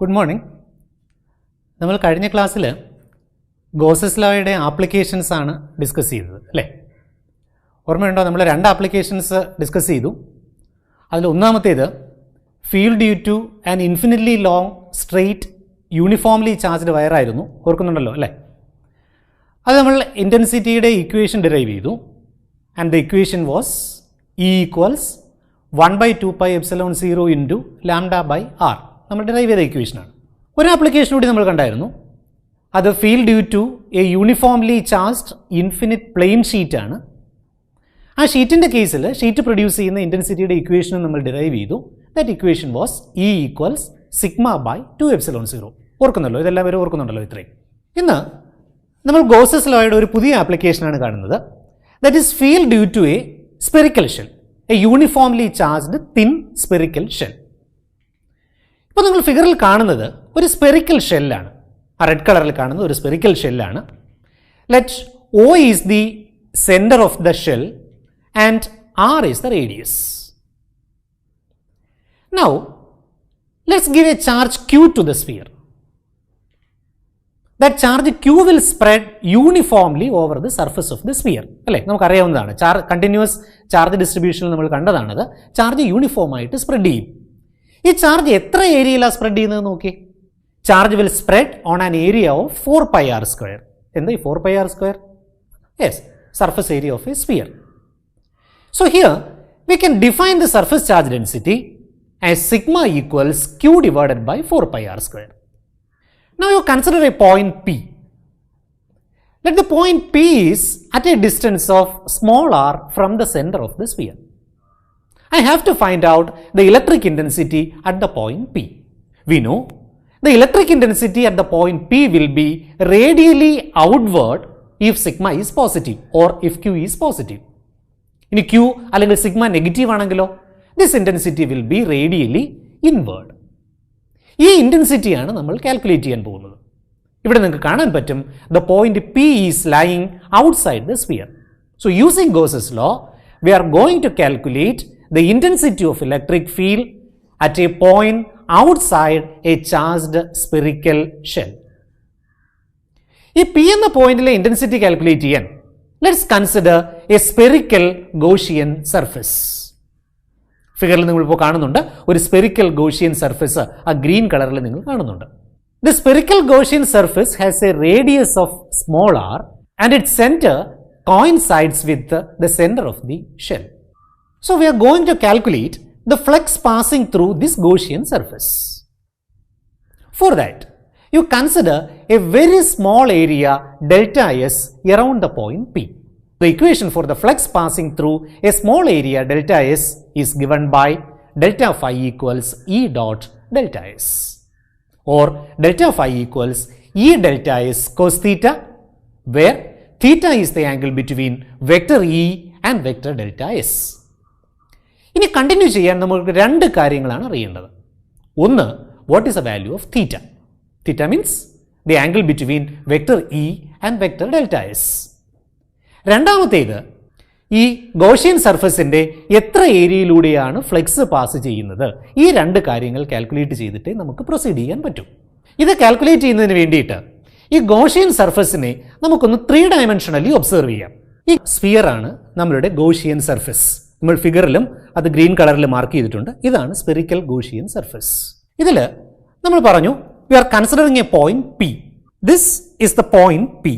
Good morning. നമ്മൾ കഴിഞ്ഞ ക്ലാസ്സിൽ ഗോസസ് ലോയുടെ ആപ്ലിക്കേഷൻസ് ആണ് ഡിസ്കസ് ചെയ്തത് അല്ലേ? ഓർമ്മയുണ്ടോ? നമ്മൾ രണ്ട് ആപ്ലിക്കേഷൻസ് ഡിസ്കസ് ചെയ്തു. അതിൽ ഒന്നാമത്തേത് field due to an infinitely long straight uniformly charged വയറായിരുന്നു. ഓർക്കുന്നുണ്ടല്ലോ അല്ലേ? അത് നമ്മൾ ഇൻറ്റൻസിറ്റിയുടെ ഇക്വേഷൻ ഡിറൈവ് ചെയ്തു. And the equation was E = 1/2πε0 into λ/r. നമ്മൾ ഡിറൈവ് ചെയ്ത ഇക്വേഷനാണ്. ഒരു ആപ്ലിക്കേഷൻ കൂടി നമ്മൾ കണ്ടായിരുന്നു. അത് field due to a uniformly charged infinite plane ഷീറ്റാണ്. ആ ഷീറ്റിൻ്റെ കേസിൽ ഷീറ്റ് പ്രൊഡ്യൂസ് ചെയ്യുന്ന ഇൻറ്റൻസിറ്റിയുടെ ഇക്വേഷനും നമ്മൾ ഡിറൈവ് ചെയ്തു. That equation was E = σ/2ε0. ഓർക്കുന്നല്ലോ? ഇതെല്ലാം വരെ ഓർക്കുന്നുണ്ടല്ലോ ഇത്രയും. ഇന്ന് നമ്മൾ ഗോസസ് ലോയുടെ ഒരു പുതിയ ആപ്ലിക്കേഷനാണ് കാണുന്നത്. That is field due to a spherical shell, a uniformly charged thin spherical shell. ഇപ്പോൾ നിങ്ങൾ ഫിഗറിൽ കാണുന്നത് ഒരു സ്പെറിക്കൽ ഷെല്ലാണ്. ആ റെഡ് കളറിൽ കാണുന്നത് ഒരു സ്പെറിക്കൽ ഷെല്ലാണ്. Let O is the centre of the shell and R is the radius. Now let's give a charge Q to the sphere. That charge Q will spread uniformly over the surface of the sphere. അല്ലേ? നമുക്കറിയാവുന്നതാണ്. Continuous charge ഡിസ്ട്രിബ്യൂഷനിൽ നമ്മൾ കണ്ടതാണത്. Charge uniform ആയിട്ട് spread ചെയ്യും. ഈ charge എത്ര ഏരിയയിലാണ് സ്പ്രെഡ് ചെയ്യുന്നത് നോക്കി. Charge will spread on an area of 4πr². എന്താ ഈ 4πr²? Yes, surface area of a sphere. So here we can define the surface charge density as σ = Q divided by 4πr². Now you consider a point P. Let the point P is at a distance of small r from the center of the sphere. I have to find out the electric intensity at the point P. We know the electric intensity at the point P will be radially outward if sigma is positive or if Q is positive. In Q അല്ലെങ്കിൽ sigma negative ആണെങ്കിലോ this intensity will be radially inward. ഈ ഇൻറ്റൻസിറ്റിയാണ് നമ്മൾ calculate ചെയ്യാൻ പോകുന്നത്. ഇവിടെ നിങ്ങൾക്ക് കാണാൻ പറ്റും the point P is lying outside the sphere. So using Gauss's law we are going to calculate the intensity of electric field at a point outside a charged spherical shell. ഈ P എന്ന പോയിന്റിലെ intensity calculate ചെയ്യാൻ let's consider a spherical Gaussian surface. ഫിഗറിൽ നിങ്ങളിപ്പോൾ കാണുന്നുണ്ട് ഒരു spherical Gaussian surface. ആ green കളറിൽ നിങ്ങൾ കാണുന്നുണ്ട്. The spherical Gaussian surface has a radius of small r and it's centre coincides with the center of the shell. So we are going to calculate the flux passing through this Gaussian surface. For that, you consider a very small area delta S around the point P. The equation for the flux passing through a small area delta S is given by delta phi equals E dot delta S, or delta phi equals E delta S cos theta, where theta is the angle between vector E and vector delta S. ഇനി continue ചെയ്യാൻ നമുക്ക് രണ്ട് കാര്യങ്ങളാണ് അറിയേണ്ടത്. ഒന്ന്, what is the value of theta? Theta means the angle between vector E and vector delta S. രണ്ടാമത്തേത്, ഈ Gaussian സർഫസിൻ്റെ എത്ര ഏരിയയിലൂടെയാണ് ഫ്ലെക്സ് പാസ് ചെയ്യുന്നത്. ഈ രണ്ട് കാര്യങ്ങൾ കാൽക്കുലേറ്റ് ചെയ്തിട്ട് നമുക്ക് പ്രൊസീഡ് ചെയ്യാൻ പറ്റും. ഇത് കാൽക്കുലേറ്റ് ചെയ്യുന്നതിന് വേണ്ടിയിട്ട് ഈ ഗോഷ്യൻ സർഫസിനെ നമുക്കൊന്ന് 3 ഡയമെൻഷനലി ഒബ്സർവ് ചെയ്യാം. ഈ സ്ഫിയർ ആണ് നമ്മളുടെ ഗോഷ്യൻ സർഫസ്. നമ്മൾ ഫിഗറിലും അത് ഗ്രീൻ കളറിൽ മാർക്ക് ചെയ്തിട്ടുണ്ട്. ഇതാണ് സ്പെറിക്കൽ ഗോഷിയൻ സർഫസ്. ഇതിൽ നമ്മൾ പറഞ്ഞു we are considering a point P. This is the point P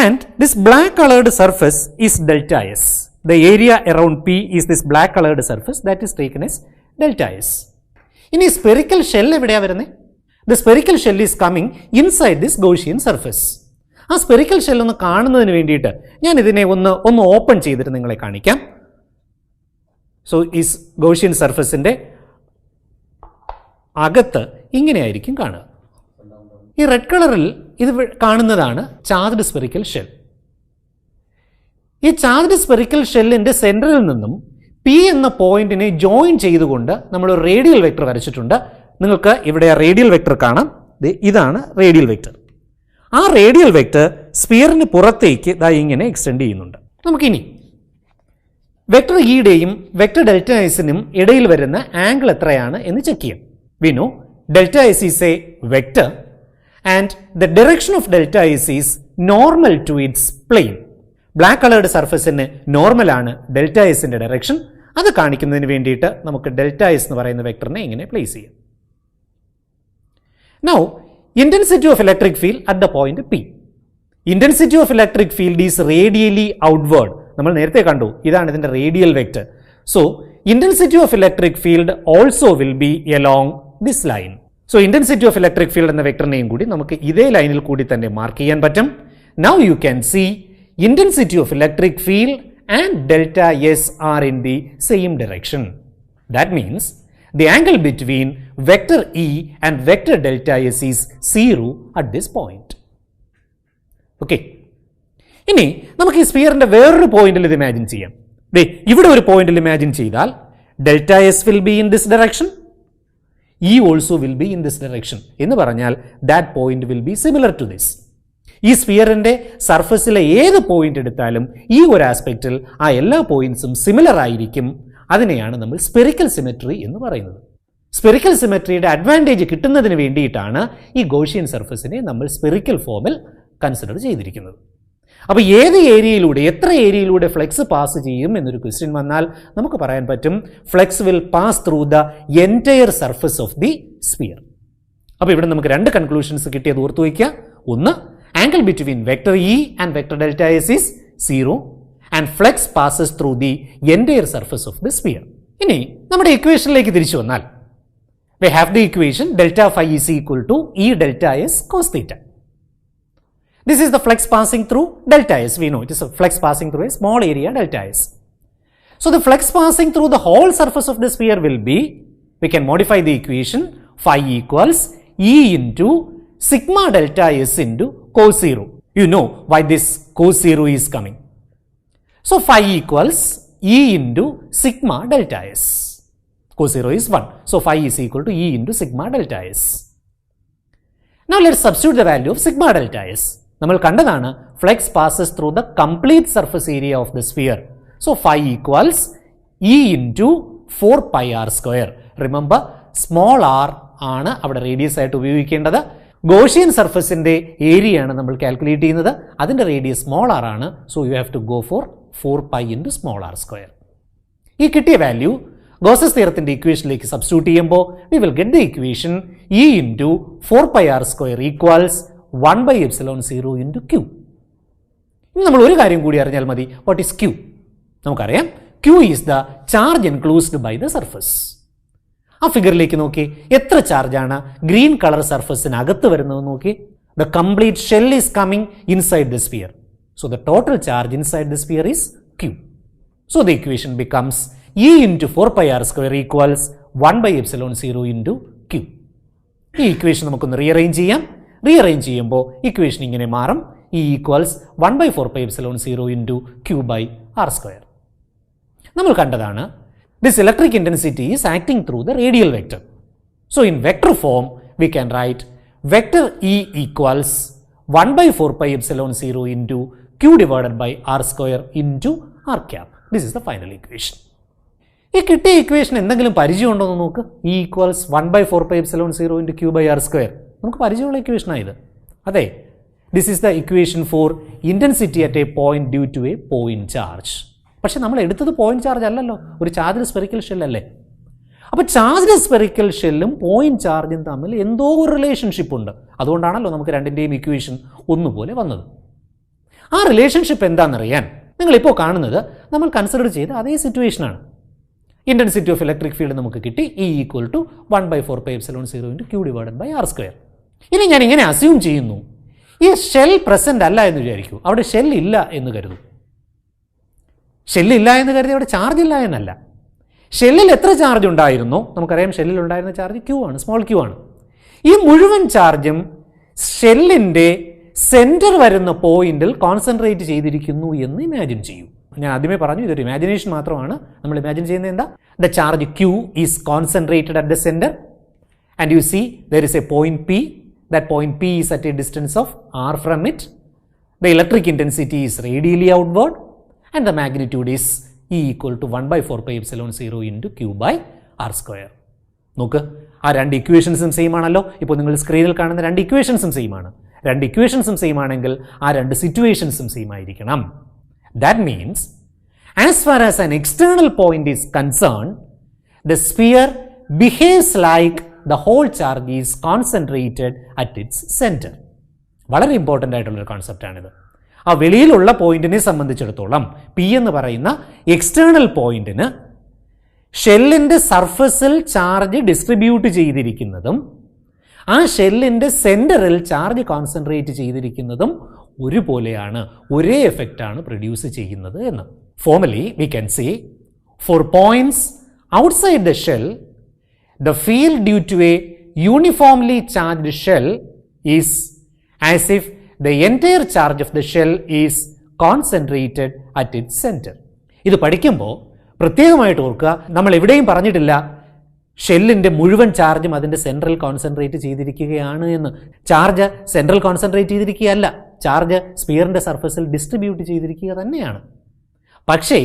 and this black coloured surface is delta S. The area around P is this black colored surface that is taken as delta S. ഇനി spherical shell എവിടെയാണ് വരുന്നത്? The spherical shell is coming inside this Gaussian surface. ആ spherical shell ഒന്ന് കാണുന്നതിന് വേണ്ടിയിട്ട് ഞാൻ ഇതിനെ ഒന്ന് ഓപ്പൺ ചെയ്തിട്ട് നിങ്ങളെ കാണിക്കാം. സോ ഈ Gaussian സർഫസിൻ്റെ അകത്ത് ഇങ്ങനെയായിരിക്കും കാണുക. ഈ റെഡ് കളറിൽ ഇത് കാണുന്നതാണ് ചാർജ്ഡ് സ്പെറിക്കൽ ഷെൽ. ഈ ചാർജ്ഡ് സ്പെറിക്കൽ ഷെല്ലിൻ്റെ സെൻറ്ററിൽ നിന്നും പി എന്ന പോയിന്റിനെ ജോയിൻ ചെയ്തുകൊണ്ട് നമ്മൾ ഒരു റേഡിയൽ വെക്ടർ വരച്ചിട്ടുണ്ട്. നിങ്ങൾക്ക് ഇവിടെ റേഡിയൽ വെക്ടർ കാണാം. ഇതാണ് റേഡിയൽ വെക്ടർ. ആ റേഡിയൽ വെക്ടർ സ്ഫിയറിന് പുറത്തേക്ക് ഇങ്ങനെ എക്സ്റ്റെൻഡ് ചെയ്യുന്നുണ്ട്. നമുക്കിനി വെക്ടർ ഇയുടെയും വെക്ടർ ഡെൽറ്റ എസിനും ഇടയിൽ വരുന്ന ആംഗിൾ എത്രയാണ് എന്ന് ചെക്ക് ചെയ്യാം. We know delta S is a vector and the direction of delta S is normal to its plane. Black coloured സർഫസിന് നോർമലാണ് ഡെൽറ്റ എസിൻ്റെ ഡയറക്ഷൻ. അത് കാണിക്കുന്നതിന് വേണ്ടിയിട്ട് നമുക്ക് ഡെൽറ്റ എസ് എന്ന് പറയുന്ന വെക്ടറിനെ ഇങ്ങനെ പ്ലേസ് ചെയ്യാം. Now intensity of electric field at the point P. Intensity of electric field is radially outward. നമ്മൾ നേരത്തെ കണ്ടു ഇതാണ് ഇതിൻ്റെ radial vector. So intensity of electric field also will be along this line. So intensity of electric field എന്ന വെക്ടറിനെയും കൂടി നമുക്ക് ഇതേ ലൈനിൽ കൂടി തന്നെ മാർക്ക് ചെയ്യാൻ പറ്റും. Now you can see intensity of electric field and delta S are in the same direction. That means the angle between vector E and vector delta S is 0 at this point. Okay. ഇനി നമുക്ക് ഈ സ്ഫിയറിന്റെ വേറൊരു പോയിന്റിൽ ഇത് imagine ചെയ്യാം. ഇവിടെ ഒരു പോയിന്റിൽ ഇമാജിൻ ചെയ്താൽ delta S will be in this direction, E also will be in this direction എന്ന് പറഞ്ഞാൽ that point will be similar to this. ഈ സ്ഫിയറിന്റെ സർഫസിലെ ഏത് പോയിന്റ് എടുത്താലും ഈ ഒരു ആസ്പെക്റ്റിൽ ആ എല്ലാ പോയിന്റ്സും സിമിലർ ആയിരിക്കും. അതിനെയാണ് നമ്മൾ സ്പെറിക്കൽ സിമെട്രി എന്ന് പറയുന്നത്. സ്പെറിക്കൽ സിമെട്രിയുടെ അഡ്വാൻറ്റേജ് കിട്ടുന്നതിന് വേണ്ടിയിട്ടാണ് ഈ ഗോഷ്യൻ സർഫസിനെ നമ്മൾ സ്പെറിക്കൽ ഫോമിൽ കൺസിഡർ ചെയ്തിരിക്കുന്നത്. അപ്പോൾ ഏത് ഏരിയയിലൂടെ എത്ര ഏരിയയിലൂടെ ഫ്ലെക്സ് പാസ് ചെയ്യും എന്നൊരു ക്വസ്റ്റ്യൻ വന്നാൽ നമുക്ക് പറയാൻ പറ്റും flex will pass through the entire surface of the sphere. അപ്പോൾ ഇവിടെ നമുക്ക് രണ്ട് കൺക്ലൂഷൻസ് കിട്ടിയത് ഓർത്തു വയ്ക്കുക. ഒന്ന്, angle between vector E and vector delta S is 0 and flux passes through the entire surface of the sphere. ഇനി നമ്മുടെ ഇക്വേഷനിലേക്ക് തിരിച്ചു വന്നാൽ we have the equation delta phi is equal to E delta S cos theta. This is the flux passing through delta S. We know it is a flux passing through a small area delta S. So the flux passing through the whole surface of the sphere will be, we can modify the equation, phi equals E into sigma delta S into cos 0. You know why this cos 0 is coming. So phi equals E into sigma delta S. Cos 0 is 1. So phi is equal to E into sigma delta S. Now let's substitute the value of sigma delta S. നമ്മൾ കണ്ടതാണ് flux passes through the complete surface area of the sphere. So phi equals E into 4 pi r square. Remember, small r ആണ് അവിടെ radius ആയിട്ട് ഉപയോഗിക്കേണ്ടത്. Gaussian സർഫസിൻ്റെ ഏരിയയാണ് നമ്മൾ calculate ചെയ്യുന്നത്. അതിൻ്റെ റേഡിയസ് സ്മോൾ ആർ ആണ്. So you have to go for 4 pi into small r square. ഈ കിട്ടിയ വാല്യൂ ഗോസസ് തിയറത്തിൻ്റെ ഇക്വേഷനിലേക്ക് സബ്സ്റ്റിറ്റ്യൂട്ട് ചെയ്യുമ്പോൾ we will get the equation E into 4 pi r square equals 1 by epsilon 0 into Q. ഇനി നമ്മൾ ഒരു കാര്യം കൂടി അറിഞ്ഞാൽ മതി. What is Q? നമുക്കറിയാം Q is the charge enclosed by the surface. ആ ഫിഗറിലേക്ക് നോക്കി, എത്ര ചാർജാണ് ഗ്രീൻ കളർ സർഫസിനകത്ത് വരുന്നത് നോക്കി. The complete shell is coming inside the sphere. So the total charge inside the sphere is Q. So the equation becomes E into 4 pi r square equals 1 by epsilon 0 into Q. ഈ equation നമുക്കൊന്ന് rearrange ചെയ്യാം. Rearrange ചെയ്യുമ്പോൾ equation ഇങ്ങനെ മാറും. E equals 1 by 4 pi epsilon 0 into Q by r square. നമ്മൾ കണ്ടതാണ് this electric intensity is acting through the radial vector. So in vector form we can write vector E equals 1 by 4 pi epsilon 0 into Q divided by r square into r cap. This is the final equation. ഈ കിട്ടിയ equation എന്തെങ്കിലും പരിചയമുണ്ടോ എന്ന് നോക്ക്. E equals 1 by 4 pi epsilon 0 into Q by r square. നമുക്ക് പരിചയമുള്ള ഇക്വേഷനാണ് ഇത്. അതെ, this is the equation for intensity at a point due to a point charge. പക്ഷെ നമ്മൾ എടുത്തത് പോയിന്റ് ചാർജ് അല്ലല്ലോ, ഒരു ചാർജ്ഡ് സ്പെറിക്കൽ ഷെൽ അല്ലേ. അപ്പോൾ ചാർജ്ഡ് സ്പെറിക്കൽ ഷെല്ലും പോയിന്റ് ചാർജും തമ്മിൽ എന്തോ ഒരു റിലേഷൻഷിപ്പ് ഉണ്ട്. അതുകൊണ്ടാണല്ലോ നമുക്ക് രണ്ടിൻ്റെയും ഇക്വേഷൻ ഒന്നുപോലെ വന്നത്. ആ റിലേഷൻഷിപ്പ് എന്താണെന്നറിയാൻ നിങ്ങളിപ്പോൾ കാണുന്നത് നമ്മൾ കൺസിഡർ ചെയ്ത അതേ സിറ്റുവേഷനാണ്. ഇൻറ്റൻസിറ്റി ഓഫ് ഇലക്ട്രിക് ഫീൽഡ് നമുക്ക് കിട്ടി, E = 1/4πε0 × Q/r². ഇനി ഞാൻ ഇങ്ങനെ അസ്യൂം ചെയ്യുന്നു, ഈ ഷെൽ പ്രസൻ്റ് അല്ല എന്ന് വിചാരിക്കൂ, അവിടെ ഷെൽ ഇല്ല എന്ന് കരുതും. ഷെല്ലില്ല എന്ന് കരുതി അവിടെ ചാർജ് ഇല്ല എന്നല്ല. ഷെല്ലിൽ എത്ര ചാർജ് ഉണ്ടായിരുന്നോ നമുക്കറിയാം, ഷെല്ലിൽ ഉണ്ടായിരുന്ന ചാർജ് Q ആണ്, സ്മോൾ q ആണ്. ഈ മുഴുവൻ ചാർജും ഷെല്ലിൻ്റെ സെൻറ്റർ വരുന്ന പോയിന്റിൽ കോൺസെൻട്രേറ്റ് ചെയ്തിരിക്കുന്നു എന്ന് ഇമാജിൻ ചെയ്യൂ. ഞാൻ ആദ്യമേ പറഞ്ഞു, ഇതൊരു ഇമാജിനേഷൻ മാത്രമാണ്. നമ്മൾ ഇമാജിൻ ചെയ്യുന്നത് എന്താ? The charge Q is concentrated at the centre and you see there is a point P. That point P is at a distance of r from it. The electric intensity is radially outward and the magnitude is E = 1/4πε0 × Q/r². നോക്ക്, ആ രണ്ട് ഇക്വേഷൻസും same ആണല്ലോ. ഇപ്പോൾ നിങ്ങൾ സ്ക്രീനിൽ കാണുന്ന രണ്ട് ഇക്വേഷൻസും same ആണ്. രണ്ട് ഇക്വേഷൻസും സെയിം ആണെങ്കിൽ ആ രണ്ട് സിറ്റുവേഷൻസും സെയിം ആയിരിക്കണം. That means as far as an external point is concerned, the sphere behaves like the whole charge is concentrated at its center. വളരെ ഇമ്പോർട്ടൻ്റ് ആയിട്ടുള്ളൊരു കോൺസെപ്റ്റാണിത്. ആ വെളിയിലുള്ള പോയിന്റിനെ സംബന്ധിച്ചിടത്തോളം പി എന്ന് പറയുന്ന എക്സ്റ്റേണൽ പോയിന്റിന് ഷെല്ലിൻ്റെ സർഫസിൽ ചാർജ് ഡിസ്ട്രിബ്യൂട്ട് ചെയ്തിരിക്കുന്നതും ആ ഷെല്ലിൻ്റെ സെൻറ്ററിൽ ചാർജ് കോൺസെൻട്രേറ്റ് ചെയ്തിരിക്കുന്നതും ഒരുപോലെയാണ്, ഒരേ എഫക്റ്റാണ് പ്രൊഡ്യൂസ് ചെയ്യുന്നത് എന്ന്. Formally we can say for points outside the shell the field due to a uniformly charged shell is as if the entire charge of the shell is concentrated at its center. ഇത് പഠിക്കുമ്പോൾ പ്രത്യേകമായിട്ട് ഓർക്കുക, നമ്മൾ എവിടെയും പറഞ്ഞിട്ടില്ല ഷെല്ലിൻ്റെ മുഴുവൻ ചാർജും അതിൻ്റെ സെൻട്രൽ കോൺസെൻട്രേറ്റ് ചെയ്തിരിക്കുകയാണ് എന്ന്. ചാർജ് സെൻട്രൽ കോൺസെൻട്രേറ്റ് ചെയ്തിരിക്കുകയല്ല, ചാർജ് സ്പിയറിൻ്റെ സർഫസിൽ ഡിസ്ട്രിബ്യൂട്ട് ചെയ്തിരിക്കുക തന്നെയാണ്. പക്ഷേ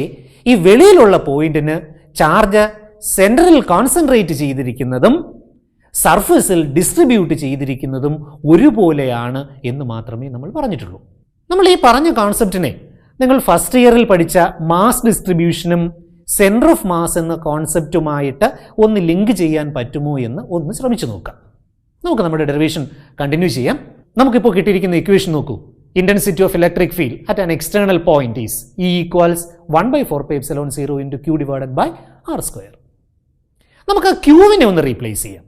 ഈ വെളിയിലുള്ള പോയിന്റിന് ചാർജ് സെൻട്രൽ കോൺസെൻട്രേറ്റ് ചെയ്തിരിക്കുന്നതും സർഫസിൽ ഡിസ്ട്രിബ്യൂട്ട് ചെയ്തിരിക്കുന്നതും ഒരുപോലെയാണ് എന്ന് മാത്രമേ നമ്മൾ പറഞ്ഞിട്ടുള്ളൂ. നമ്മൾ ഈ പറഞ്ഞ കോൺസെപ്റ്റിനെ നിങ്ങൾ ഫസ്റ്റ് ഇയറിൽ പഠിച്ച മാസ് ഡിസ്ട്രിബ്യൂഷനും സെൻറ്റർ ഓഫ് മാസ് എന്ന കോൺസെപ്റ്റുമായിട്ട് ഒന്ന് ലിങ്ക് ചെയ്യാൻ പറ്റുമോ എന്ന് ഒന്ന് ശ്രമിച്ചു നോക്കാം. നമുക്ക് നമ്മുടെ ഡെറിവേഷൻ കണ്ടിന്യൂ ചെയ്യാം. നമുക്കിപ്പോൾ കിട്ടിയിരിക്കുന്ന ഇക്വേഷൻ നോക്കൂ. Intensity of electric field at an external point is E = 1/4πε0 × Q/r². നമുക്ക് ആ ക്യൂവിനെ ഒന്ന് റീപ്ലേസ് ചെയ്യാം.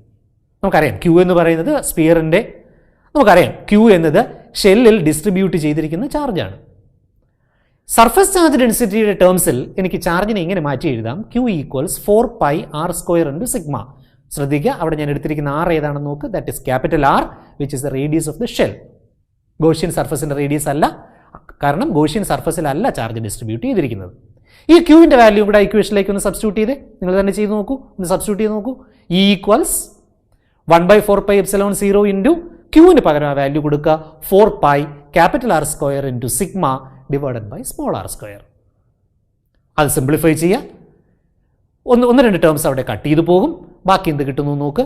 നമുക്കറിയാം ക്യൂ എന്ന് പറയുന്നത് സ്പിയറിൻ്റെ, നമുക്കറിയാം ക്യൂ എന്നത് ഷെല്ലിൽ ഡിസ്ട്രിബ്യൂട്ട് ചെയ്തിരിക്കുന്ന ചാർജാണ്. സർഫസ് ചാർജ് ഡെൻസിറ്റിയുടെ ടേംസിൽ എനിക്ക് ചാർജിനെ ഇങ്ങനെ മാറ്റി എഴുതാം. Q = 4πr² × sigma. ശ്രദ്ധിക്കുക, അവിടെ ഞാൻ എടുത്തിരിക്കുന്ന R ഏതാണെന്ന് നോക്ക്. That is capital R which is the radius of the shell. Gaussian സർഫസിൻ്റെ റേഡിയസ് അല്ല, കാരണം ഗോഷ്യൻ സർഫസിലല്ല ചാർജ് ഡിസ്ട്രിബ്യൂട്ട് ചെയ്തിരിക്കുന്നത്. ഈ ക്യൂവിൻ്റെ വാല്യൂ ഇവിടെ ഇക്വേഷനിലേക്ക് ഒന്ന് സബ്സ്റ്റിറ്റ്യൂട്ട് ചെയ്തേ, നിങ്ങൾ തന്നെ ചെയ്ത് നോക്കൂ, ഒന്ന് സബ്സ്റ്റിറ്റ്യൂട്ട് ചെയ്ത് നോക്കൂ. E = 1/4πε0 × ക്യൂവിന് പകരം ആ വാല്യൂ കൊടുക്കുക 4πR² × സിഗ്മ /r². അത് സിംപ്ലിഫൈ ചെയ്യുക. ഒന്ന് രണ്ട് ടേംസ് അവിടെ കട്ട് ചെയ്ത് പോകും, ബാക്കി എന്ത് കിട്ടുന്നു നോക്ക്.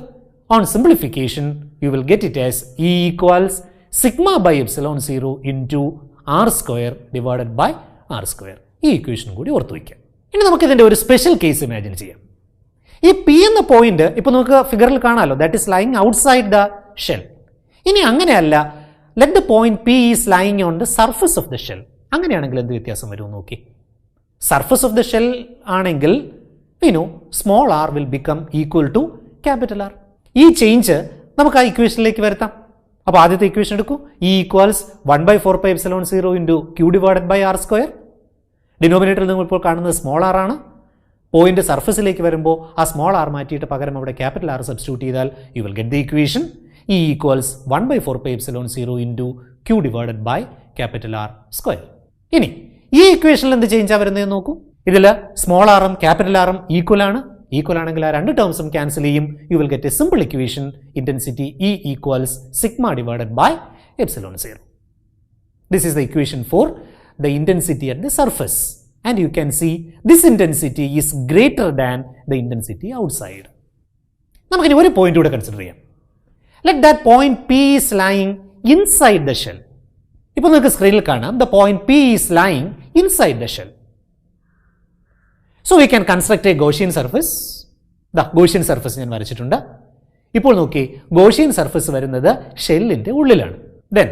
On simplification you will get it as E = σ/ε0 × r² ഈ ഇക്വേഷൻ കൂടി ഓർത്തു വയ്ക്കാം. ഇനി നമുക്കിതിൻ്റെ ഒരു സ്പെഷ്യൽ കേസ് ഇമാജിൻ ചെയ്യാം. ഈ പി എന്ന പോയിന്റ് ഇപ്പോൾ നമുക്ക് ഫിഗറിൽ കാണാമല്ലോ, that is lying outside the shell. ഇനി അങ്ങനെയല്ല, let the point P is lying on the surface of the shell. അങ്ങനെയാണെങ്കിൽ എന്ത് വ്യത്യാസം വരും നോക്കി. സർഫസ് ഓഫ് ദ ഷെൽ ആണെങ്കിൽ small r will become equal to capital R. ഈ ചേഞ്ച് നമുക്ക് ആ ഇക്വേഷനിലേക്ക് വരുത്താം. അപ്പോൾ ആദ്യത്തെ ഇക്വേഷൻ എടുക്കൂ. E = 1/4πε0 × Q/r². ഡിനോമിനേറ്ററിൽ നിങ്ങൾ ഇപ്പോൾ കാണുന്നത് സ്മോൾ ആർ ആണ്. പോയിന്റ് സർഫസിലേക്ക് വരുമ്പോൾ ആ സ്മോൾ ആർ മാറ്റിയിട്ട് പകരം അവിടെ ക്യാപിറ്റൽ ആർ സബ്സ്റ്റിറ്റ്യൂട്ട് ചെയ്താൽ you will get the equation E = 1/4πε0 × Q/r². ഇനി ഈ ഇക്വേഷനിൽ എന്ത് ചേഞ്ചാ വരുന്നതെന്ന് നോക്കൂ. ഇതിൽ സ്മോൾ ആറും ക്യാപിറ്റൽ ആറും ഈക്വൽ ആണെങ്കിൽ ആ രണ്ട് ടേംസും ക്യാൻസൽ ചെയ്യും. You will get A simple equation. Intensity E = σ/ε0. This is the equation for the intensity at the surface, and you can see this intensity is greater than the intensity outside. നമുക്കിനി ഒരു point കൂടെ consider ചെയ്യാം. Let that point P is lying inside the shell. ഇപ്പോൾ നിങ്ങൾക്ക് സ്ക്രീനിൽ കാണാം, the point P is lying inside the shell. So we can construct A Gaussian surface. Gaussian surface ഞാൻ വരച്ചിട്ടുണ്ട്. ഇപ്പോൾ നോക്കി, ഗോഷ്യൻ സർഫസ് വരുന്നത് ഷെല്ലിൻ്റെ ഉള്ളിലാണ്. ദെൻ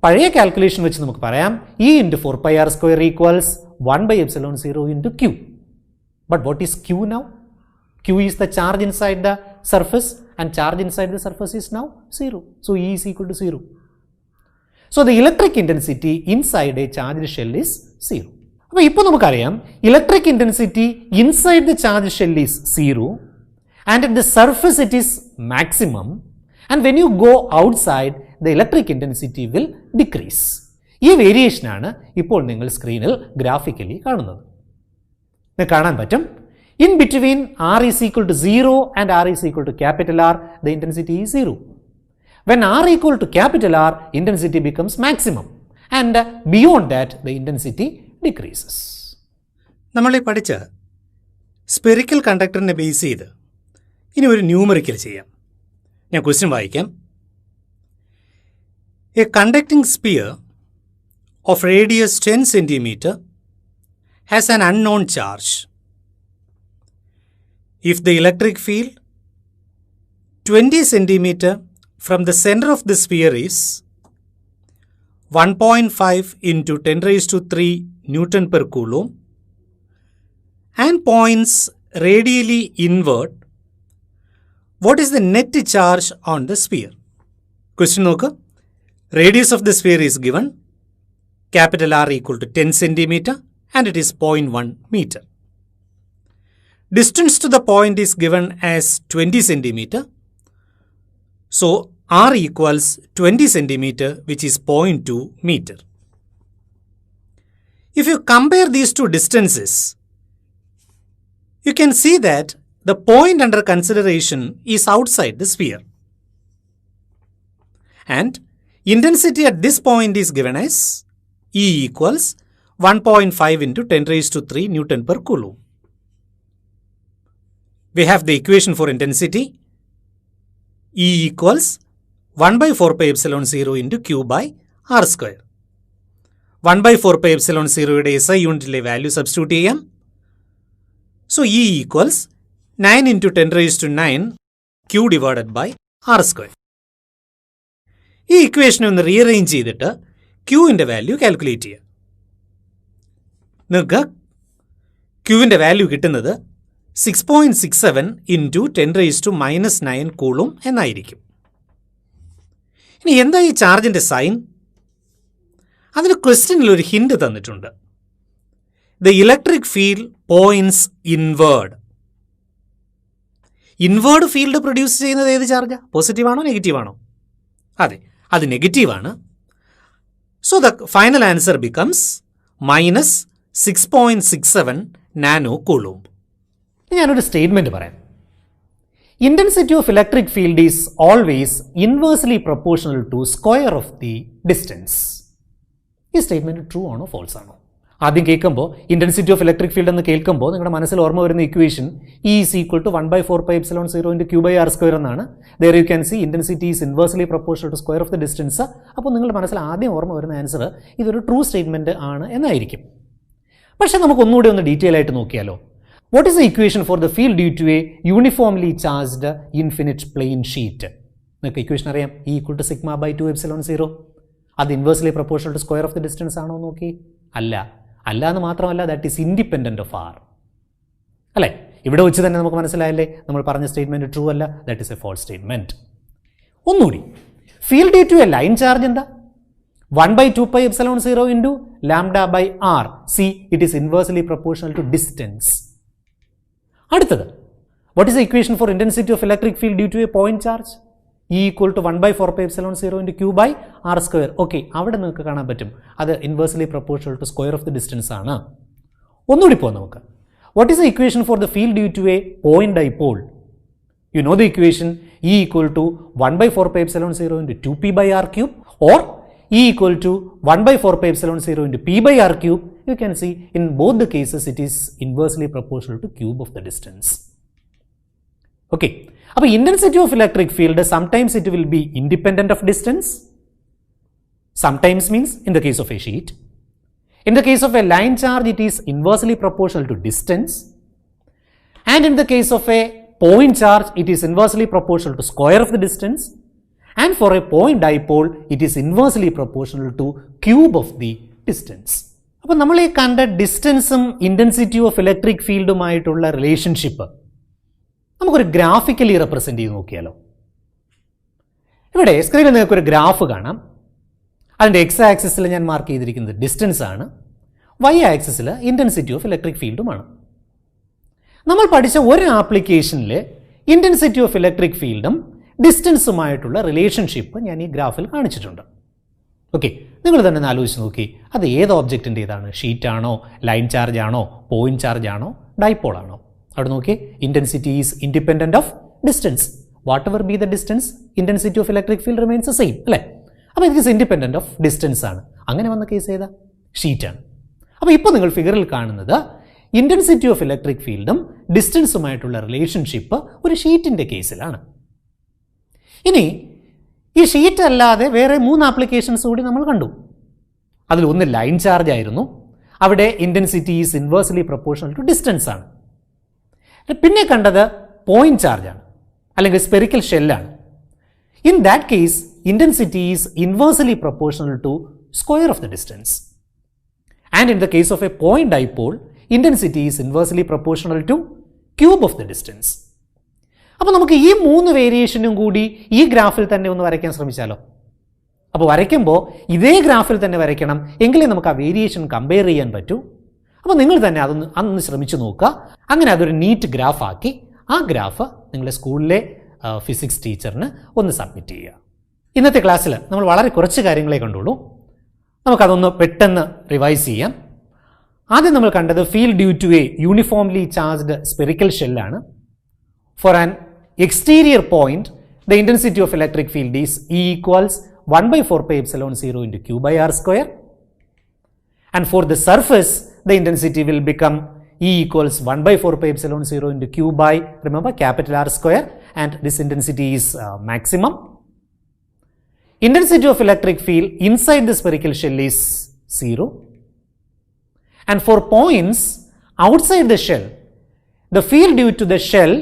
പഴയ കാൽക്കുലേഷൻ വെച്ച് നമുക്ക് പറയാം E into 4πr² equals 1/epsilon 0 into Q. But what is Q now? Q is the charge inside the surface and charge inside the surface is now 0. So E is equal to 0. So the electric intensity inside a charged shell is 0. അപ്പോൾ ഇപ്പോൾ നമുക്കറിയാം electric intensity inside the charge shell is 0 and at the surface it is maximum, and when you go outside the electric intensity will decrease. ഈ വേരിയേഷനാണ് ഇപ്പോൾ നിങ്ങൾ സ്ക്രീനിൽ graphically കാണുന്നത്. നിങ്ങൾക്ക് കാണാൻ പറ്റും, in between R is equal to 0 and R is equal to capital R, the intensity is 0. When R equal to capital R, intensity becomes maximum, and beyond that the intensity decreases. നമ്മൾ ഈ പഠിച്ച spherical കണ്ടക്ടറിനെ base ചെയ്ത് ഇനി ഒരു numerical ചെയ്യാം. ഞാൻ question വായിക്കാം. A conducting sphere of radius 10 cm has an unknown charge. If the electric field 20 cm from the center of the sphere is 1.5 into 10⁻³ Newton per coulomb and points radially inward, what is the net charge on the sphere? Question നോക്ക്. Radius of the sphere is given, capital R equal to 10 cm and it is 0.1 meter. Distance to the point is given as 20 cm. So R equals 20 cm, which is 0.2 meter. If you compare these two distances, you can see that the point under consideration is outside the sphere. And intensity at this point is given as E equals 1.5 into 10⁻³ Newton per coulomb. We have the equation for intensity. E equals 1/4πε0 into Q by R square. 1/4πε0 യുടെ SI യൂണിറ്റിലെ value substitute ചെയ്യാം. So E equals 9 into 10⁻⁹ Q divided by R square. ഈ ഇക്വേഷനെ ഒന്ന് rearrange ചെയ്തിട്ട് ക്യൂവിൻ്റെ value calculate ചെയ്യുക. നിങ്ങൾക്ക് ക്യൂവിൻ്റെ value കിട്ടുന്നത് 6.67 into 10⁻⁻9 കൂളും എന്നായിരിക്കും. ഇനി എന്താ ഈ ചാർജിൻ്റെ സൈൻ? അതിന് ക്വസ്റ്റ്യനിൽ ഒരു ഹിൻഡ് തന്നിട്ടുണ്ട്. The electric field points inward. Inward field produce ചെയ്യുന്നത് ഏത് ചാർജാ? പോസിറ്റീവാണോ നെഗറ്റീവാണോ? അതെ, അത് നെഗറ്റീവാണ്. So the final answer becomes -6.67 nano coulomb. ഞാനൊരു സ്റ്റേറ്റ്മെൻറ്റ് പറയാം. Intensity of electric field is always inversely proportional to square of the distance. ഈ സ്റ്റേറ്റ്മെൻറ്റ് ട്രൂ ആണോ ഫോൾസ് ആണോ? ആദ്യം കേൾക്കുമ്പോൾ ഇൻറ്റൻസിറ്റി ഓഫ് ഇലക്ട്രിക് ഫീൽഡ് എന്ന് കേൾക്കുമ്പോൾ നിങ്ങളുടെ മനസ്സിൽ ഓർമ്മ വരുന്ന equation E is equal to 1/4πε0 into Q by R square എന്നാണ്. There you can see intensity is inversely proportional to square of the distance. അപ്പോൾ നിങ്ങളുടെ മനസ്സിൽ ആദ്യം ഓർമ്മ വരുന്ന ആൻസർ ഇതൊരു ട്രൂ സ്റ്റേറ്റ്മെൻറ്റ് ആണ് എന്നായിരിക്കും. പക്ഷേ നമുക്ക് ഒന്നുകൂടി ഒന്ന് ഡീറ്റെയിൽ ആയിട്ട് നോക്കിയാലോ. What is the equation for the field due to a uniformly charged infinite plane sheet? നിങ്ങൾക്ക് ഇക്വേഷൻ അറിയാം. E equal to σ/2ε0. അത് inversely proportional to square of the distance ആണോ നോക്കി? അല്ല എന്ന് മാത്രമല്ല, that is independent of R. അല്ലേ? ഇവിടെ വെച്ച് തന്നെ നമുക്ക് മനസ്സിലായല്ലേ നമ്മൾ പറഞ്ഞ സ്റ്റേറ്റ്മെൻറ്റ് ട്രൂ അല്ല, that is a false statement. ഒന്നുകൂടി, field due to a line charge എന്താ? 1/2πε0 into λ/r. See it is inversely proportional to distance. അടുത്തത്, what is the equation for intensity of electric field due to a point charge? E equal to 1/4πε0 into Q by R square. Okay, അവിടെ നിങ്ങൾക്ക് കാണാൻ പറ്റും അത് inversely proportional to square of the distance ആണ്. ഒന്നുകൂടി പോകാം നമുക്ക്. What is the equation for the field due to a point dipole? You know the equation. E equal to 1/4πε0 into 2p by r cube or E equal to 1/4πε0 into p by r cube. You can see in both the cases it is inversely proportional to cube of the distance. Okay. അപ്പോൾ intensity of electric field sometimes it will be independent of distance. Sometimes means in the case of a sheet. In the case of a line charge it is inversely proportional to distance. And in the case of a point charge, it is inversely proportional to square of the distance. And for a point dipole, it is inversely proportional to cube of the distance. അപ്പോൾ നമ്മൾ ഈ കണ്ട ഡിസ്റ്റൻസും intensity of electric ഫീൽഡുമായിട്ടുള്ള relationship നമുക്കൊരു graphically represent ചെയ്ത് നോക്കിയാലോ. ഇവിടെ സ്ക്രീനിൽ നിങ്ങൾക്കൊരു ഗ്രാഫ് കാണാം. അതിൻ്റെ എക്സ് ആക്സിസിൽ ഞാൻ മാർക്ക് ചെയ്തിരിക്കുന്നത് ഡിസ്റ്റൻസ് ആണ്, വൈ ആക്സിസിൽ ഇൻറ്റൻസിറ്റി ഓഫ് ഇലക്ട്രിക് ഫീൽഡുമാണ്. നമ്മൾ പഠിച്ച ഒരു ആപ്ലിക്കേഷനിൽ ഇൻറ്റൻസിറ്റി ഓഫ് ഇലക്ട്രിക് ഫീൽഡും ഡിസ്റ്റൻസുമായിട്ടുള്ള റിലേഷൻഷിപ്പ് ഞാൻ ഈ ഗ്രാഫിൽ കാണിച്ചിട്ടുണ്ട്. ഓക്കെ, നിങ്ങൾ തന്നെ ഒന്ന് ആലോചിച്ച് നോക്കി, അത് ഏത് ഓബ്ജക്റ്റിൻ്റേതാണ്? ഷീറ്റാണോ, ലൈൻ ചാർജ് ആണോ, പോയിന്റ് ചാർജ് ആണോ, ഡൈപോൾ ആണോ? അവിടെ നോക്കി, intensity is independent of distance. What ever B the distance, intensity of electric field remains the same അല്ലേ? അപ്പോൾ it is independent of distance ആണ്. അങ്ങനെ വന്ന കേസ് ഏതാ? ഷീറ്റാണ്. അപ്പോൾ ഇപ്പോൾ നിങ്ങൾ ഫിഗറിൽ കാണുന്നത് ഇൻറ്റൻസിറ്റി ഓഫ് ഇലക്ട്രിക് ഫീൽഡും ഡിസ്റ്റൻസുമായിട്ടുള്ള റിലേഷൻഷിപ്പ് ഒരു ഷീറ്റിൻ്റെ കേസിലാണ്. ഇനി ഈ ഷീറ്റ് അല്ലാതെ വേറെ 3 ആപ്ലിക്കേഷൻസ് കൂടി നമ്മൾ കണ്ടു. അതിലൊന്ന് ലൈൻ ചാർജ് ആയിരുന്നു. അവിടെ intensity is inversely proportional to distance ആണ്. പിന്നെ കണ്ടത് പോയിന്റ് ചാർജ് ആണ്, അല്ലെങ്കിൽ സ്പെറിക്കൽ ഷെല്ലാണ്. In that case intensity is inversely proportional to square of the distance. And in the case of a point dipole intensity is inversely proportional to cube of the distance. അപ്പോൾ നമുക്ക് ഈ 3 വേരിയേഷനും കൂടി ഈ ഗ്രാഫിൽ തന്നെ ഒന്ന് വരയ്ക്കാൻ ശ്രമിച്ചാലോ? അപ്പോൾ വരയ്ക്കുമ്പോൾ ഇതേ ഗ്രാഫിൽ തന്നെ വരയ്ക്കണം, എങ്കിലേ നമുക്ക് ആ വേരിയേഷൻ കമ്പയർ ചെയ്യാൻ പറ്റൂ. അപ്പോൾ നിങ്ങൾ തന്നെ അതൊന്ന് ശ്രമിച്ചു നോക്കുക. അങ്ങനെ അതൊരു നീറ്റ് ഗ്രാഫാക്കി ആ ഗ്രാഫ് നിങ്ങളുടെ സ്കൂളിലെ ഫിസിക്സ് ടീച്ചറിന് ഒന്ന് സബ്മിറ്റ് ചെയ്യുക. ഇന്നത്തെ ക്ലാസ്സിൽ നമ്മൾ വളരെ കുറച്ച് കാര്യങ്ങളെ കണ്ടുള്ളൂ. നമുക്കതൊന്ന് പെട്ടെന്ന് റിവൈസ് ചെയ്യാം. ആദ്യം നമ്മൾ കണ്ടത് field due to a uniformly charged spherical ഷെല്ലാണ്. For an exterior point, the intensity of electric field is E equals 1 by 4 pi epsilon 0 into Q by R square. And for the surface, the intensity will become E equals 1 by 4 pi epsilon 0 into Q by, remember, capital R square, and this intensity is maximum. Intensity of electric field inside the spherical shell is 0. And for points outside the shell, the field due to the shell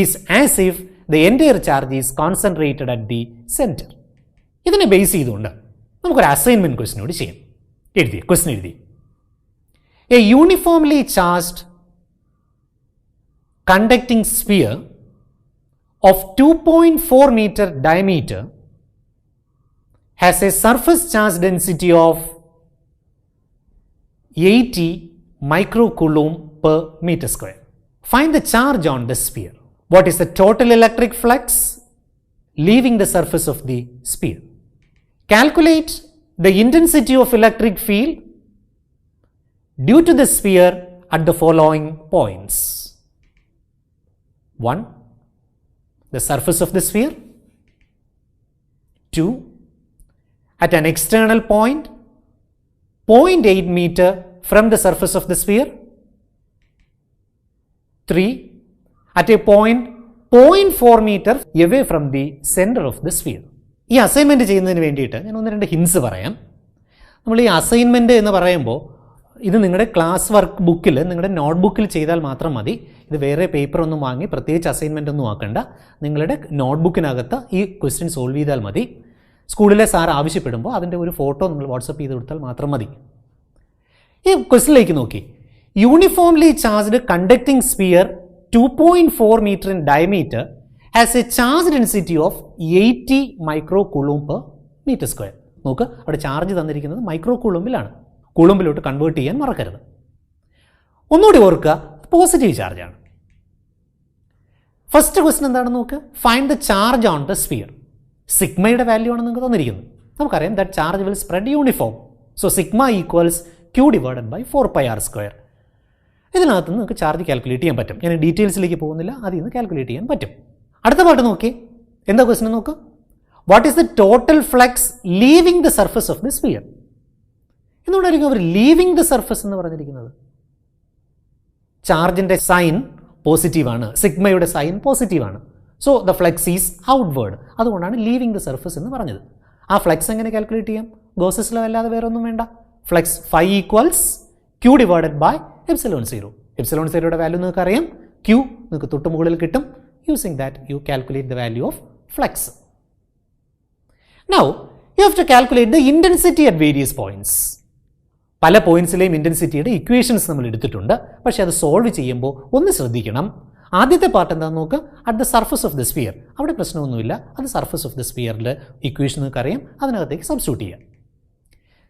is as if the entire charge is concentrated at the center. ഇതിനെ base ചെയ്തുകൊണ്ട് നമുക്കൊരു assignment question കൂടി ചെയ്യാം. Question എഴുതി, A uniformly charged conducting sphere of 2.4 meter diameter has a surface charge density of 80 microcoulomb per meter square. Find the charge on the sphere. What is the total electric flux leaving the surface of the sphere? Calculate the intensity of electric field due to the sphere at the following points. 1. The surface of the sphere. 2. At an external point 0.8 meter from the surface of the sphere. 3. At a point 0.4 meter away from the center of the sphere. ഈ assignment ചെയ്യുന്നതിന് വേണ്ടിയിട്ട് ഞാൻ 1-2 hints പറയാം. നമ്മൾ ഈ assignment എന്ന് പറയുമ്പോൾ ഇത് നിങ്ങളുടെ ക്ലാസ് വർക്ക് ബുക്കിൽ, നിങ്ങളുടെ നോട്ട് ബുക്കിൽ ചെയ്താൽ മാത്രം മതി. ഇത് വേറെ പേപ്പറൊന്നും വാങ്ങി പ്രത്യേകിച്ച് അസൈൻമെൻ്റ് ഒന്നും ആക്കണ്ട. നിങ്ങളുടെ നോട്ട് ബുക്കിനകത്ത് ഈ ക്വസ്റ്റ്യൻ സോൾവ് ചെയ്താൽ മതി. സ്കൂളിലെ സാർ ആവശ്യപ്പെടുമ്പോൾ അതിൻ്റെ ഒരു ഫോട്ടോ നിങ്ങൾ വാട്സപ്പ് ചെയ്ത് കൊടുത്താൽ മാത്രം മതി. ഈ ക്വസ്റ്റ്യനിലേക്ക് നോക്കി, uniformly charged conducting sphere 2.4 meter in diameter has a charge density of 80 microcoulomb per meter square. നോക്ക്, അവിടെ ചാർജ് തന്നിരിക്കുന്നത് മൈക്രോകൂളമ്പിലാണ്. കൂളമ്പിലോട്ട് കൺവേർട്ട് ചെയ്യാൻ മറക്കരുത്. ഒന്നുകൂടി ഓർക്കുക, പോസിറ്റീവ് ചാർജാണ്. ഫസ്റ്റ് ക്വസ്റ്റൻ എന്താണെന്ന് നോക്ക്, find the charge on the sphere. സിഗ്മയുടെ വാല്യൂ ആണ് നിങ്ങൾക്ക് തന്നിരിക്കുന്നത്. നമുക്കറിയാം that charge will spread uniform. So sigma equals Q divided by 4 pi R square. ഇതിനകത്ത് നിങ്ങൾക്ക് ചാർജ് കാൽക്കുലേറ്റ് ചെയ്യാൻ പറ്റും. ഞാൻ ഡീറ്റെയിൽസിലേക്ക് പോകുന്നില്ല, അതിൽ നിന്ന് കാൽക്കുലേറ്റ് ചെയ്യാൻ പറ്റും. അടുത്ത പാട്ട് നോക്കി, എന്താ ക്വസ്റ്റൻ നോക്കുക, what is the total flux living the surface of the sphere. എന്തുകൊണ്ടായിരിക്കും അവർ ലീവിങ് ദ സർഫസ് എന്ന് പറഞ്ഞിരിക്കുന്നത്? ചാർജിൻ്റെ സൈൻ പോസിറ്റീവാണ്, സിഗ്മയുടെ സൈൻ പോസിറ്റീവാണ്. So the flux is outward. അതുകൊണ്ടാണ് ലീവിങ് ദ സർഫസ് എന്ന് പറഞ്ഞത്. ആ ഫ്ലക്സ് എങ്ങനെ കാൽക്കുലേറ്റ് ചെയ്യാം? ഗോസസ് ലോ അല്ലാതെ വേറെ ഒന്നും വേണ്ട. Flux phi equals Q divided by epsilon 0. Epsilon 0യുടെ വാല്യൂ നിങ്ങൾക്ക് അറിയാം, Q നിങ്ങൾക്ക് തൊട്ട് മുകളിൽ കിട്ടും. Using that you calculate the value of flux. Now you have to calculate the intensity at various points. പല പോയിന്റ്സിലെയും ഇൻറ്റൻസിറ്റിയുടെ ഇക്വേഷൻസ് നമ്മൾ എടുത്തിട്ടുണ്ട്. പക്ഷേ അത് സോൾവ് ചെയ്യുമ്പോൾ ഒന്ന് ശ്രദ്ധിക്കണം. ആദ്യത്തെ പാർട്ട് എന്താണെന്ന് നോക്കുക, at the surface of the sphere. അവിടെ പ്രശ്നമൊന്നുമില്ല, അത് സർഫസ് ഓഫ് ദ സ്ഫിയറിൻ്റെ ഇക്വേഷൻ നിങ്ങൾക്ക് അറിയാം, അതിനകത്തേക്ക് സബ്സ്റ്റിറ്റ്യൂട്ട് ചെയ്യാം.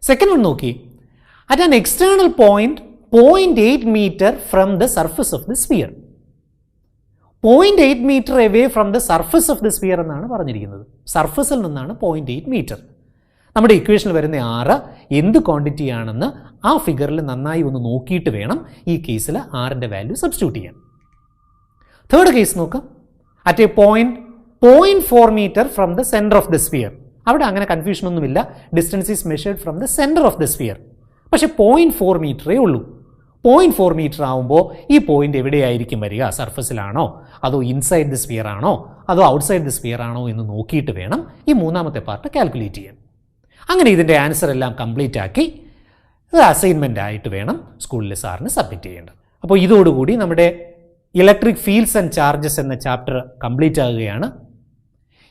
സെക്കൻഡ് വൺ നോക്കി, at an external point 0.8 metre from the surface of the sphere. 0.8 metre away from the surface of the sphere എന്നാണ് പറഞ്ഞിരിക്കുന്നത്. സർഫസിൽ നിന്നാണ് 0.8 മീറ്റർ. നമ്മുടെ ഇക്വേഷനിൽ വരുന്ന 6 എന്ത് ക്വാണ്ടിറ്റി ആണെന്ന് ആ ഫിഗറിൽ നന്നായി ഒന്ന് നോക്കിയിട്ട് വേണം ഈ കേസിൽ 6ൻ്റെ വാല്യൂ സബ്സ്റ്റിറ്റ്യൂട്ട് ചെയ്യാൻ. തേർഡ് കേസ് നോക്കാം, at a point 0.4 metre from the centre of the sphere. അവിടെ അങ്ങനെ കൺഫ്യൂഷൻ ഒന്നുമില്ല, distance is measured from the centre of the sphere. പക്ഷേ 0.4 മീറ്ററേ ഉള്ളൂ. 0.4 മീറ്റർ ആകുമ്പോൾ ഈ പോയിന്റ് എവിടെയായിരിക്കും വരിക? സർഫസിലാണോ, അതോ ഇൻസൈഡ് ദ സ്ഫിയർ ആണോ, അതോ ഔട്ട്സൈഡ് ദ സ്ഫിയർ ആണോ എന്ന് നോക്കിയിട്ട് വേണം ഈ മൂന്നാമത്തെ പാർട്ട് കാൽക്കുലേറ്റ് ചെയ്യാൻ. അങ്ങനെ ഇതിൻ്റെ ആൻസർ എല്ലാം കംപ്ലീറ്റ് ആക്കി ഇത് അസൈൻമെൻ്റ് ആയിട്ട് വേണം സ്കൂളിലെ സാറിന് സബ്മിറ്റ് ചെയ്യേണ്ടത്. അപ്പോൾ ഇതോടുകൂടി നമ്മുടെ ഇലക്ട്രിക് ഫീൽഡ്സ് ആൻഡ് ചാർജസ് എന്ന ചാപ്റ്റർ കംപ്ലീറ്റ് ആകുകയാണ്.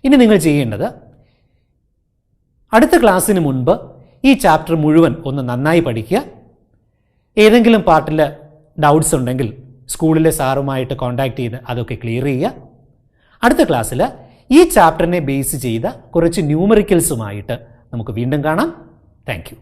ഇനി നിങ്ങൾ ചെയ്യേണ്ടത് അടുത്ത ക്ലാസ്സിന് മുൻപ് ഈ ചാപ്റ്റർ മുഴുവൻ ഒന്ന് നന്നായി പഠിക്കുക. ഏതെങ്കിലും പാർട്ടിൽ ഡൗട്ട്സ് ഉണ്ടെങ്കിൽ സ്കൂളിലെ സാറുമായിട്ട് കോൺടാക്റ്റ് ചെയ്ത് അതൊക്കെ ക്ലിയർ ചെയ്യുക. അടുത്ത ക്ലാസ്സിൽ ഈ ചാപ്റ്ററിനെ ബേസ് ചെയ്ത കുറച്ച് ന്യൂമറിക്കൽസുമായിട്ട് നമുക്ക് വീണ്ടും കാണാം. Thank you.